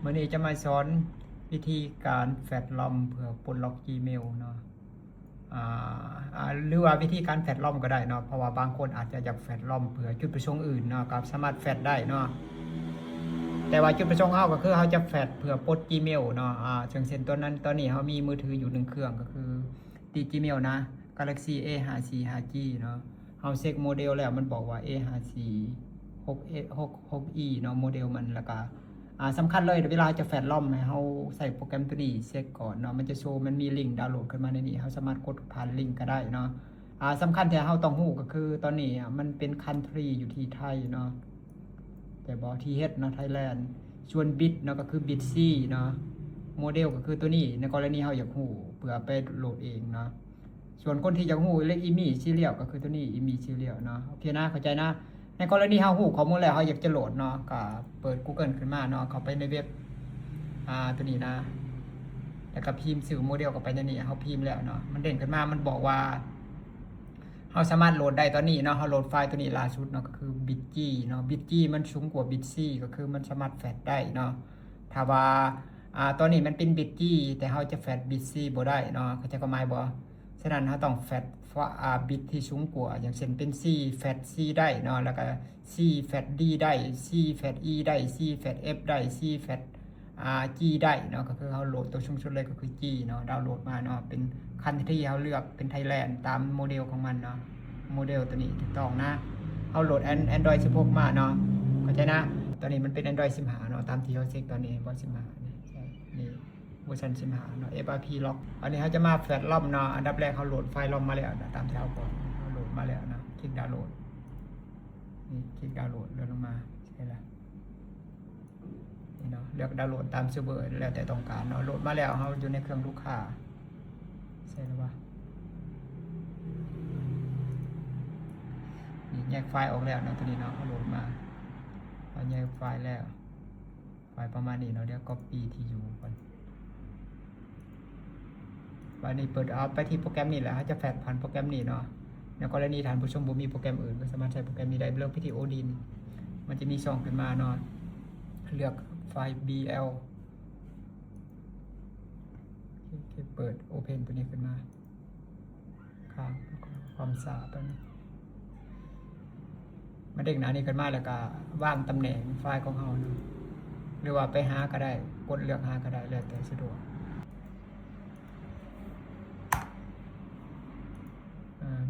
มื่อนี้จะมาสอนวิธีการแฟดลอมเพื่อปลดล็อก Gmail เนาะหรือว่าวิธีการแฟดลอมก็ได้เนาะเพราะว่าบางคนอาจจะอยากแฟดลอมเพื่อจุดประสงค์อื่นเนาะก็สามารถแฟดได้เนาะแต่ว่าจุดประสงค์เราก็คือเราจะแฟดเพื่อปลด Gmail เนาะเช่นตอนนี้เรามีมือถืออยู่1เครื่องก็คือติด Gmail นะ Galaxy A54 5G เนาะเราเช็คโมเดลแล้วมันบอกว่า A54 6E เนาะโมเดลมันแล้วก็สำคัญเลยเวลาจะแฟดลอมให้เราใส่โปรแกรมตัวนี้เช็คก่อนเนาะมันจะโชว์มันมีลิงก์ดาวน์โหลดขึ้นมาในนี้เราสามารถกดผ่านลิงก์ก็ได้เนาะสำคัญที่เราต้องรู้ก็คือตอนนี้มันเป็นคันทรีอยู่ที่ไทยเนาะแต่บอกที่เฮ็ดเนาะไทยแลนด์ส่วนบิตเนาะก็คือบิตซี่เนาะโมเดลก็คือตัวนี้ในกรณีเราอยากรู้เพื่อไปโหลดเองเนาะส่วนคนที่อยากรู้เลขอีมีซีเรียลก็คือตัวนี้อีมีซีเรียลเนาะโอเคนะเข้าใจนะในกรณีเรารู้ข้อมูลแล้วเราอยากจะโหลดเนาะก็เปิด Google ขึ้นมาเนาะเข้าไปในเว็บตัวนี้นะแล้วก็พิมพ์สื่อโมเดลเข้าไปในนี้เขาพิมพ์แล้วเนาะมันเด้งขึ้นมามันบอกว่าเราสามารถโหลดได้ตอนนี้เนาะเราโหลดไฟล์ตัวนี้ล่าสุดเนาะก็คือบิตจี้เนาะบิตจี้มันสูงกว่าบิตซี่ก็คือมันสามารถแฟดได้เนาะถ้าว่าตอนนี้มันเป็นบิตจี้แต่เราจะแฟดบิตซี่บ่ได้เนาะเข้าใจความหมายบ่ฉะนั้นเราต้องแฟดบิตที่สูงกว่าอย่างเช่นเป็น C แฟด C ได้เนาะแล้วก็ C แฟด D ได้ C แฟด E ได้ C แฟด F ได้ C แฟดG ได้เนาะก็คือเราโหลดตัวสูงสุดเลยก็คือ G เนาะดาวน์โหลดมาเนาะเป็นคันที่เราเลือกเป็นไทยแลนด์ตามโมเดลของมันเนาะโมเดลตัวนี้ถูกต้องนะเอาโหลด Android 16มาเนาะเข้าใจนะตอนนี้มันเป็น Android 15เนาะตามที่เราเช็คตอนนี้บอ15นี่ใช่นี่เวอร์ชัน15เนาะ FRP lock อันนี้เขาจะมาแฟลชลอมเนาะอันดับแรกเขาโหลดไฟล์ลอมมาแล้วนะตามที่เราก่อนเขาโหลดมาแล้วนะคลิกดาวน์โหลดนี่คลิกดาวน์โหลดเลื่อนลงมาใช่แล้วนี่เนาะเลือกดาวน์โหลดตามเซิร์ฟเวอร์แล้วแต่ต้องการเนาะโหลดมาแล้วเขาอยู่ในเครื่องลูกค้าใช่หรือเปล่านี่แยกไฟล์ออกแล้วเนาะตัวนี้เนาะเขาโหลดมาเราแยกไฟล์แล้วไฟล์ประมาณนี้เนาะเดี๋ยว copy ที่อยู่ก่อนวันนี้เปิดเอาไปที่โปรแกรมนี้แหละเขาจะแฟดผ่านโปรแกรมนี้เนาะในกรณีฐานผู้ชมบ่มีโปรแกรมอื่นก็สามารถใช้โปรแกรมนี้ได้เลือกพิธีโอดินมันจะมีช่องขึ้นมาเนาะเลือกไฟล์ BL เปิด Open ตัวนี้ขึ้นมาค้างความสะอาดมาเด็กหนานี้ขึ้นมาแล้วก็ว่างตำแหน่งไฟล์ของเราเนาะหรือว่าไปหาก็ได้กดเลือกหาก็ได้แล้วแต่สะดวก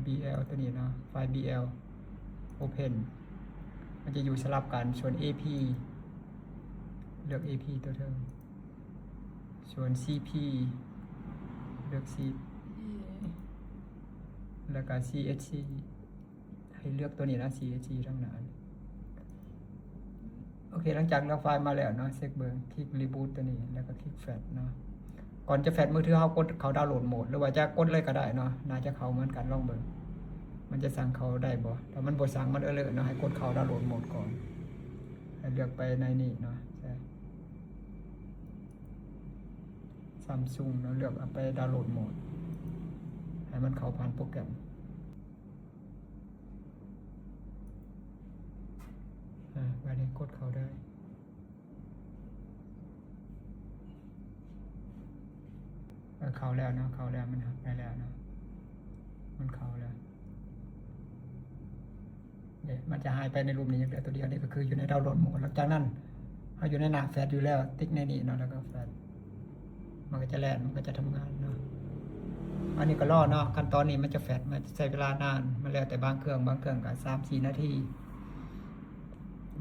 BL ตัวนี้เนาะไฟล์ BL Open มันจะอยู่สลับกันส่วน AP เลือก AP ตัวเทิงส่วน CP เลือก C แล้วก็ CHC ให้เลือกตัวนี้นะ CHC ทั้งนั้นโอเคหลังจากเราไฟล์มาแล้วเนาะเช็คเบิร์คลิกรีบูตตัวนี้แล้วก็คลิกแฟลชเนาะก่อนจะแฟลชมือถือเขากดเขาดาวน์โหลดโหมดหรือว่าจะกดเลยก็ได้เนาะน่าจะเขาเหมือนกันลองเบิร์มันจะสั่งเขาได้บ่ถ้ามันบ่สั่งมันเลยเนาะให้กดเขาดาวน์โหลดโหมดก่อนให้เลือกไปในนี้เนาะใช่ซัมซุงเนาะเลือกเอาไปดาวน์โหลดโหมดให้มันเข้าผ่านโปรแกรมวันนี้กดเขาได้เขาแล้วเนาะเขาแล้วมันหักไปแล้วเนาะมันเขาแล้วเนี่ยมันจะหายไปในรูปนี้อย่างเดียวตัวเดียวนี่ก็คืออยู่ในดาวน์โหลดโหมดหลังจากนั้นเขาอยู่ในหน้าแฟลชอยู่แล้วติ๊กในนี้เนาะแล้วก็แฟลชมันก็จะแล่นมันก็จะทำงานเนาะอันนี้ก็รอเนาะขั้นตอนนี้มันจะแฟลชมันใช้เวลานานมันแล้วแต่บางเครื่องก็3-4 นาที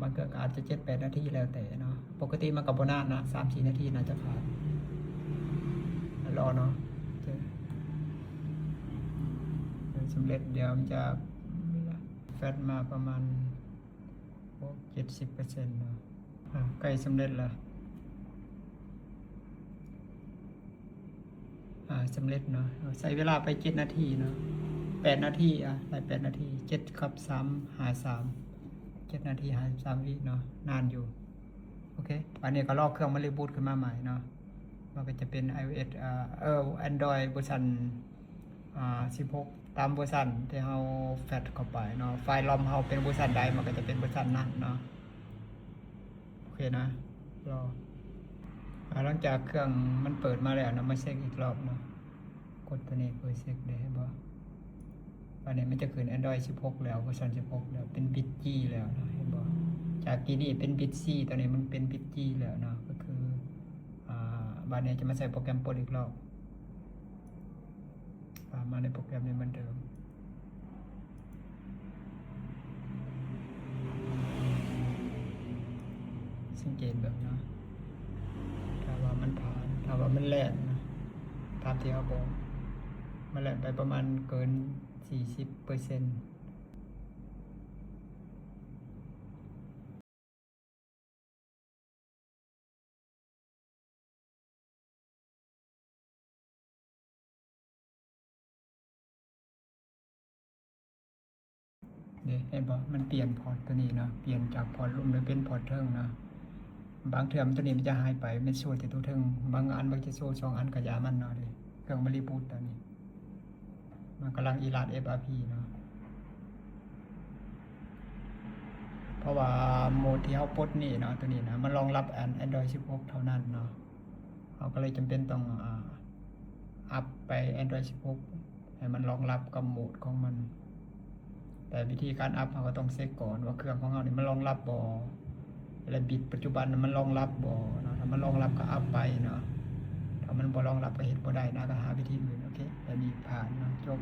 บางเครื่องก็อาจจะ7-8 นาทีแล้วแต่เนาะปกติมันก็บ่นานนะ3-4 นาทีน่าจะผ่านรอเนาะสำเร็จเดี๋ยวมันจะแฟลชมาประมาณ70%เนาะใกล้สำเร็จแล้วสำเร็จเนาะใช้เวลาไป7 นาทีเนาะ8 นาทีได้8 นาที7 นาที53 วิเนาะนานอยู่โอเควันนี้ก็ลอกเครื่องมารีบูตขึ้นมาใหม่เนาะมันก็จะเป็น iOS Android เวอร์ชัน16ตามเวอร์ชันที่เราแฟดเข้าไปเนาะไฟล์ลอมเราเป็นเวอร์ชันใดมันก็จะเป็นเวอร์ชันนั้นเนาะโอเคนะรอ ลังจากเครื่องมันเปิดมาแล้วนะมาเช็คอีกรอบเนาะกดตัวนี้เพื่อเช็คได้บ่อันนี้มันจะขึ้น Android 16 แล้วเวอร์ชัน16 แล้วเป็นบิต G แล้วนะเห็นบ่จากที่นี่เป็นบิต C ตอนนี้มันเป็นบิต G แล้วเนาะก็คือบัดนี้จะมาใส่โปรแกรมโปรอีกรอบมาในโปรแกรมนี้เหมือนเดิมสังเกตแบบนะถ้าว่ามันผ่านถ้าว่ามันแล่นนะตามที่เขาบอกมันแล่นไปประมาณเกิน 40% เนี่ยเห็นบ่มันเปลี่ยนพอร์ตตัวนี้เนาะเปลี่ยนจากพอร์ตลุ่มไปเป็นพอร์ตเทิงเนาะบางเทื่อมันตัวนี้มันจะหายไปมันโชว์แต่ตัวเทิงบางอันมันจะโชว์2 อันก็ยามันเนาะดิเครื่องมันรีบูตตอนนี้มันกำลังอีลาด FRP เนาะเพราะว่าโหมดที่เฮาปลดนี่เนาะตัวนี้นะมันรองรับ Android 16 เท่านั้นเนาะเราก็เลยจำเป็นต้องอัพไป Android 16 ให้มันรองรับกับโหมดของมันแต่วิธีการอัพเราก็ต้องเช็คก่อนว่าเครื่องของเรานี่มันรองรับบ่และบิตปัจจุบันมันรองรับบ่เนาะถ้ามันรองรับก็อัพไปเนาะถ้ามันบ่รองรับก็เฮ็ดบ่ได้นะก็หาวิธีอื่นโอเคแต่นี่ผ่านเนาะจบ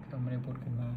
ก็ไม่ได้พูดขึ้นมา